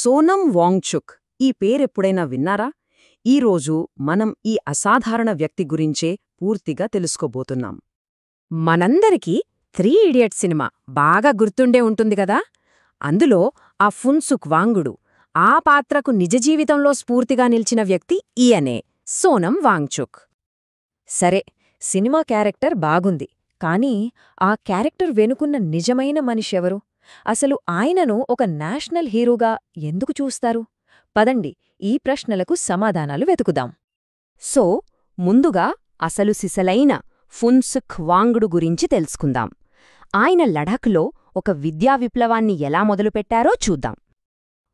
సోనమ్ వాంగ్చుక్ ఈ పేరెప్పుడైనా విన్నారా? ఈరోజు మనం ఈ అసాధారణ వ్యక్తి గురించే పూర్తిగా తెలుసుకోబోతున్నాం. మనందరికీ 3 ఇడియట్స్ సినిమా బాగా గుర్తుండే ఉంటుంది కదా. అందులో ఆ ఫున్సుక్ వాంగుడు ఆ పాత్రకు నిజ జీవితంలో స్ఫూర్తిగా నిలిచిన వ్యక్తి ఈయనే, సోనమ్ వాంగ్చుక్. సరే, సినిమా క్యారెక్టర్ బాగుంది, కానీ ఆ క్యారెక్టర్ వెనుకున్న నిజమైన మనిషెవరు? అసలు ఆయనను ఒక నేషనల్ హీరోగా ఎందుకు చూస్తారు? పదండి, ఈ ప్రశ్నలకు సమాధానాలు వెతుకుదాం. సో, ముందుగా అసలు సిసలైన ఫున్సుక్ వాంగుడు గురించి తెలుసుకుందాం. ఆయన లడాఖ్లో ఒక విద్యా విప్లవాన్ని ఎలా మొదలుపెట్టారో చూద్దాం.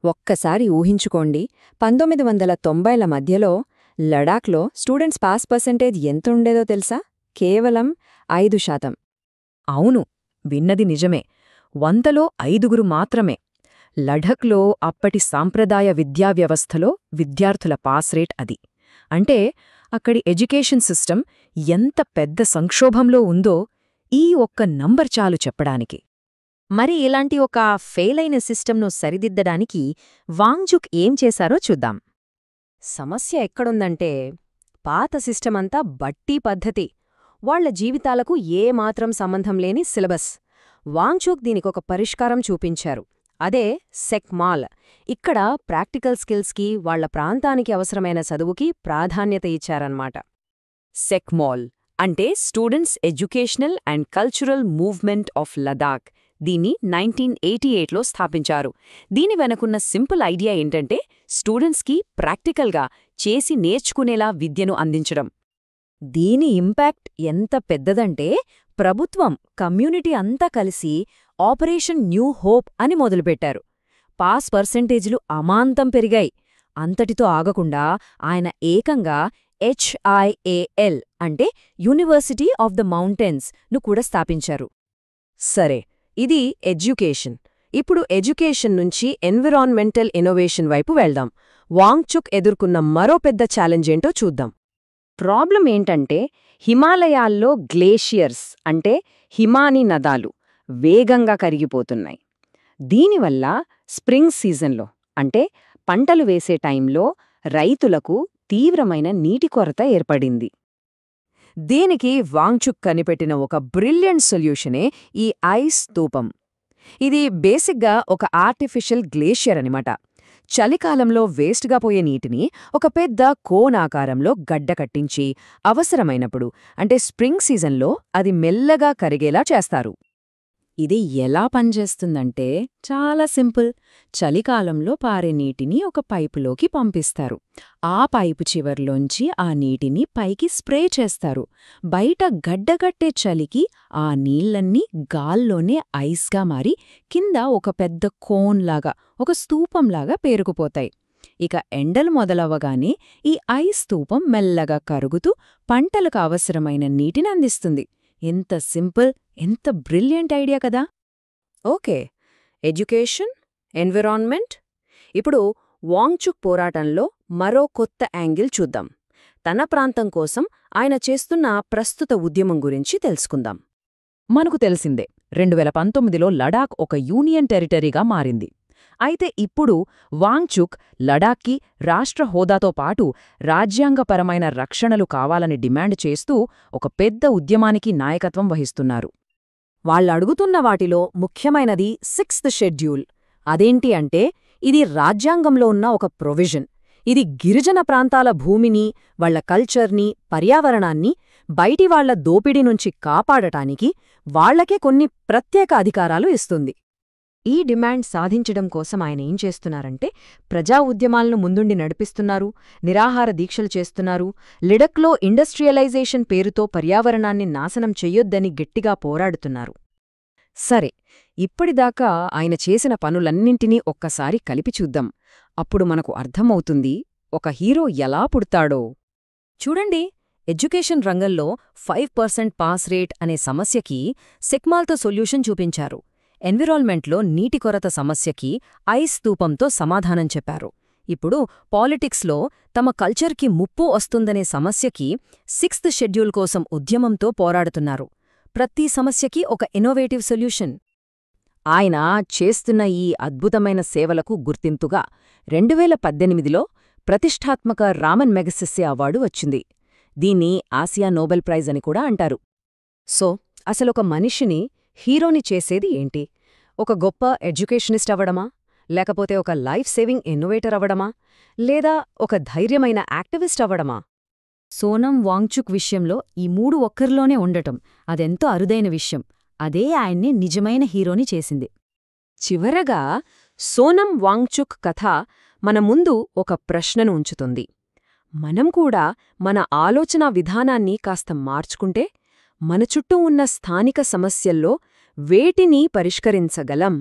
ఒక్కసారి ఊహించుకోండి, 1990ల మధ్యలో లడాఖ్లో స్టూడెంట్స్ పాస్ పర్సెంటేజ్ ఎంతుండేదో తెలుసా? కేవలం 5%. అవును, విన్నది నిజమే. 100లో 5 మాత్రమే. లడాఖ్లో అప్పటి సాంప్రదాయ విద్యా వ్యవస్థలో విద్యార్థుల పాస్ రేట్ అది. అంటే అక్కడి ఎడ్యుకేషన్ సిస్టమ్ ఎంత పెద్ద సంక్షోభంలో ఉందో ఈ ఒక్క నంబర్ చాలు చెప్పడానికి. మరి ఇలాంటి ఒక ఫెయిలైన సిస్టమ్ను సరిదిద్దడానికి వాంగ్చుక్ ఏం చేశారో చూద్దాం. సమస్య ఎక్కడుందంటే, పాత సిస్టమంతా బట్టీ పద్ధతి, వాళ్ల జీవితాలకు ఏమాత్రం సంబంధం లేని సిలబస్. వాంగ్చుక్ దీనికొక పరిష్కారం చూపించారు. అదే సెక్మాల్. ఇక్కడ ప్రాక్టికల్ స్కిల్స్కి, వాళ్ల ప్రాంతానికి అవసరమైన చదువుకి ప్రాధాన్యత ఇచ్చారన్నమాట. సెక్మాల్ అంటే students educational and cultural movement of Ladakh. దీన్ని 1988లో స్థాపించారు. దీని వెనకున్న సింపుల్ ఐడియా ఏంటంటే, స్టూడెంట్స్కి ప్రాక్టికల్గా చేసి నేర్చుకునేలా విద్యను అందించడం. దీని ఇంపాక్ట్ ఎంత పెద్దదంటే, ప్రభుత్వం, కమ్యూనిటీ అంతా కలిసి ఆపరేషన్ న్యూ హోప్ అని మొదలుపెట్టారు. పాస్ పర్సెంటేజ్లు అమాంతం పెరిగాయి. అంతటితో ఆగకుండా ఆయన ఏకంగా HIAL అంటే యూనివర్సిటీ ఆఫ్ ద మౌంటైన్స్ ను కూడా స్థాపించారు. సరే, ఇది ఎడ్యుకేషన్. ఇప్పుడు ఎడ్యుకేషన్ నుంచి ఎన్విరాన్మెంటల్ ఇన్నోవేషన్ వైపు వెళ్దాం. వాంగ్చుక్ ఎదుర్కొన్న మరో పెద్ద ఛాలెంజ్ ఏంటో చూద్దాం. ప్రాబ్లం ఏంటంటే, హిమాలయాల్లో గ్లేషియర్స్ అంటే హిమానీ నదాలు వేగంగా కరిగిపోతున్నాయి. దీనివల్ల స్ప్రింగ్ సీజన్లో అంటే పంటలు వేసే టైంలో రైతులకు తీవ్రమైన నీటి కొరత ఏర్పడింది. దీనికి వాంగ్చుక్ కనిపెట్టిన ఒక బ్రిలియంట్ సొల్యూషనే ఈ ఐస్ స్తూపం. ఇది బేసిక్గా ఒక ఆర్టిఫిషియల్ గ్లేషియర్ అనిమాట. చలికాలంలో వేస్ట్గా పోయే నీటిని ఒక పెద్ద కోనాకారంలో గడ్డకట్టించి అవసరమైనప్పుడు అంటే స్ప్రింగ్ సీజన్లో అది మెల్లగా కరిగేలా చేస్తారు. ఇది ఎలా పనిచేస్తుందంటే చాలా సింపుల్. చలికాలంలో పారే నీటిని ఒక పైపులోకి పంపిస్తారు. ఆ పైపు చివర్లోంచి ఆ నీటిని పైకి స్ప్రే చేస్తారు. బయట గడ్డగట్టే చలికి ఆ నీళ్లన్నీ గాల్లోనే ఐస్గా మారి కింద ఒక పెద్ద కోన్లాగా, ఒక స్తూపంలాగా పేరుకుపోతాయి. ఇక ఎండలు మొదలవ్వగానే ఈ ఐస్ స్తూపం మెల్లగా కరుగుతూ పంటలకు అవసరమైన నీటిని అందిస్తుంది. ఎంత సింపుల్, ఎంత బ్రిలియంట్ ఐడియా కదా. Okay, education, environment. ఇప్పుడు వాంగ్చుక్ పోరాటంలో మరో కొత్త యాంగిల్ చూద్దాం. తన ప్రాంతం కోసం ఆయన చేస్తున్న ప్రస్తుత ఉద్యమం గురించి తెలుసుకుందాం. మనకు తెలిసిందే, 2019లో లడాక్ ఒక యూనియన్ టెరిటరీగా మారింది. అయితే ఇప్పుడు వాంగ్చుక్ లడాక్కి రాష్ట్ర హోదాతో పాటు రాజ్యాంగపరమైన రక్షణలు కావాలని డిమాండ్ చేస్తూ ఒక పెద్ద ఉద్యమానికి నాయకత్వం వహిస్తున్నారు. వాళ్ళడుగుతున్న వాటిలో ముఖ్యమైనది 6th షెడ్యూల్. అదేంటి అంటే, ఇది రాజ్యాంగంలో ఉన్న ఒక ప్రొవిజన్. ఇది గిరిజన ప్రాంతాల భూమిని, వాళ్ల కల్చర్ని, పర్యావరణాన్ని బయటివాళ్ల దోపిడీ నుంచి కాపాడటానికి వాళ్లకే కొన్ని ప్రత్యేక అధికారాలు ఇస్తుంది. ఈ డిమాండ్ సాధించడం కోసం ఆయన ఏం చేస్తున్నారంటే, ప్రజా ఉద్యమాలను ముందుండి నడిపిస్తున్నారు, నిరాహార దీక్షలు చేస్తున్నారు, లడాఖ్లో ఇండస్ట్రియలైజేషన్ పేరుతో పర్యావరణాన్ని నాశనం చెయ్యొద్దని గట్టిగా పోరాడుతున్నారు. సరే, ఇప్పటిదాకా ఆయన చేసిన పనులన్నింటినీ ఒక్కసారి కలిపి చూద్దాం. అప్పుడు మనకు అర్థమవుతుంది ఒక హీరో ఎలా పుడతాడో. చూడండి, ఎడ్యుకేషన్ రంగంలో 5% పాస్ రేట్ అనే సమస్యకి సెక్మాల్తో సొల్యూషన్ చూపించారు. ఎన్విరాన్మెంట్లో నీటి కొరత సమస్యకి ఐస్ స్తూపంతో సమాధానం చెప్పారు. ఇప్పుడు పాలిటిక్స్లో తమ కల్చర్కి ముప్పు వస్తుందనే సమస్యకి 6th షెడ్యూల్ కోసం ఉద్యమంతో పోరాడుతున్నారు. ప్రతి సమస్యకి ఒక ఇన్నోవేటివ్ సొల్యూషన్. ఆయన చేస్తున్న ఈ అద్భుతమైన సేవలకు గుర్తింపుగా 2018లో ప్రతిష్ఠాత్మక రామన్ మెగసెస్సే అవార్డు వచ్చింది. దీన్ని ఆసియా నోబెల్ ప్రైజ్ అని కూడా అంటారు. సో అసలొక మనిషిని హీరోని చేసేది ఏంటి? ఒక గొప్ప ఎడ్యుకేషనిస్ట్ అవ్వడమా? లేకపోతే ఒక లైఫ్ సేవింగ్ ఇన్నోవేటర్ అవ్వడమా? లేదా ఒక ధైర్యమైన యాక్టివిస్ట్ అవ్వడమా? సోనం వాంగ్చుక్ విషయంలో ఈ 3 ఒక్కరిలోనే ఉండటం అదెంతో అరుదైన విషయం. అదే ఆయన్ని నిజమైన హీరోని చేసింది. చివరగా సోనం వాంగ్చుక్ కథ మన ముందు ఒక ప్రశ్నను ఉంచుతుంది. మనం కూడా మన ఆలోచనా విధానాన్ని కాస్త మార్చుకుంటే మన చుట్టూ ఉన్న స్థానిక సమస్యల్లో వేటిని పరిష్కరించగలం?